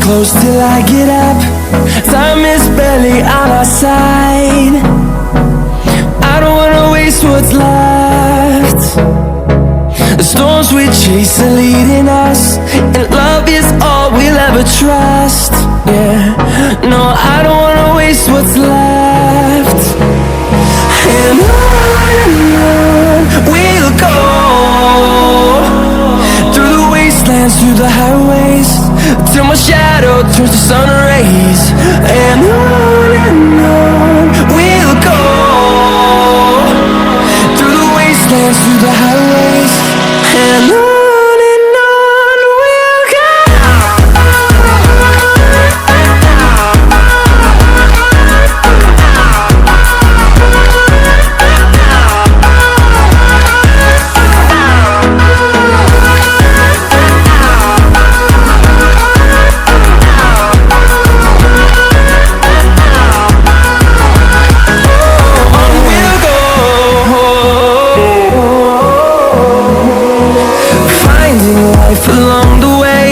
Close till I get up. Time is barely on our side. I don't wanna waste what's left. The storms we chase are leading us, and love is all we'll ever trust. Yeah, no, I don't wanna waste what's left. And on we'll go, through the wastelands, through the highways, till my shadow turns to sun rays. And on we'll go, through the wastelands, through the highways, and on we'll go. Along the way,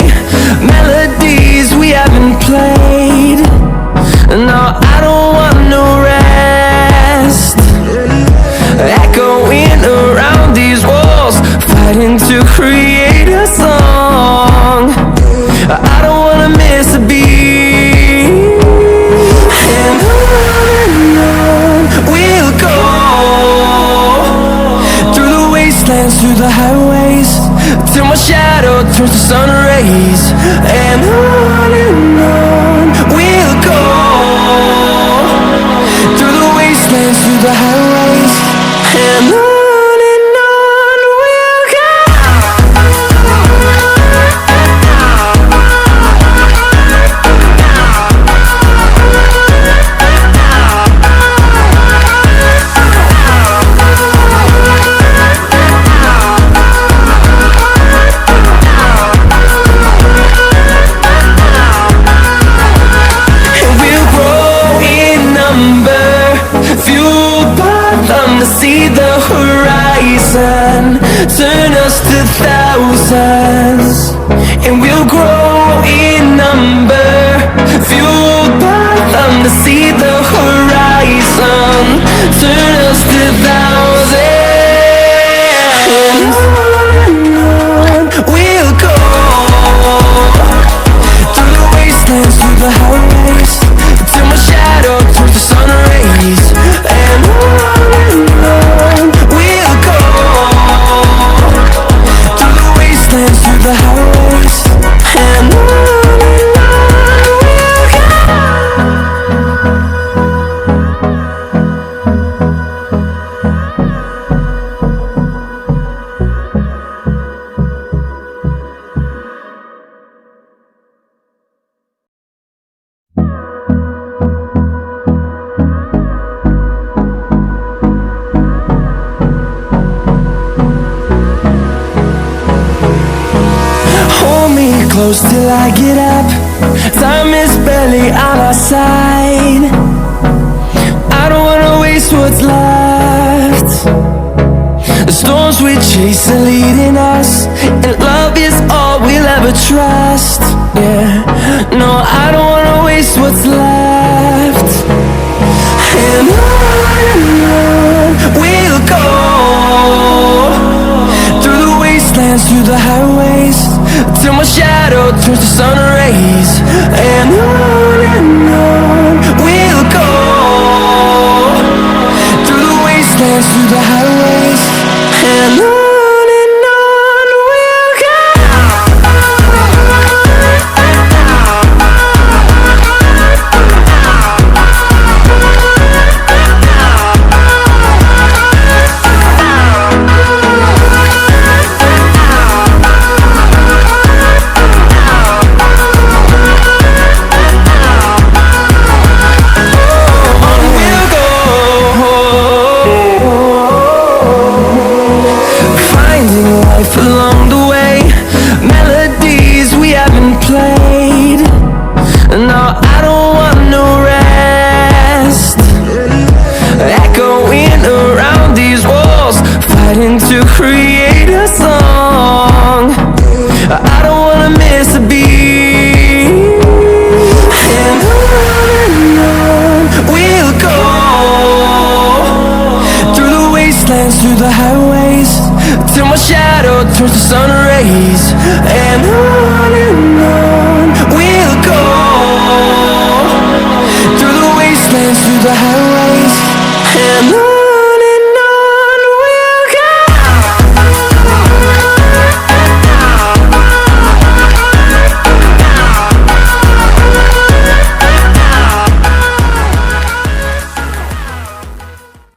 melodies we haven't played. No, I don't want no rest. Echoing around these walls, fighting to create a song. I don't wanna miss a beat. And on we'll go, through the wastelands, through the highways, till my shadow turns to sun rays. And on we'll go, through the wastelands, through the highways, and on we'll go. See the horizon, turn us to thousands, and we'll grow in number, fueled by them to see the horizon, turn us to thousands. And on we'll go, through the wastelands, through the highways, till my shadow turns to sun rays. And on we'll go, through the wastelands, through the highways, and on we'll go. Close till I get up. Time is barely on our side. I don't wanna waste what's left. The storms we chase are leading us, and love is all we'll ever trust. Yeah, no, I don't wanna waste what's left. And on we'll go, through the wastelands, through the highways, till my shadow turns to sun rays. And on we'll go, through the wastelands, through the highways, and on we'll go. shadow turns to sun rays, and on we'll go, through the wastelands, through the highways.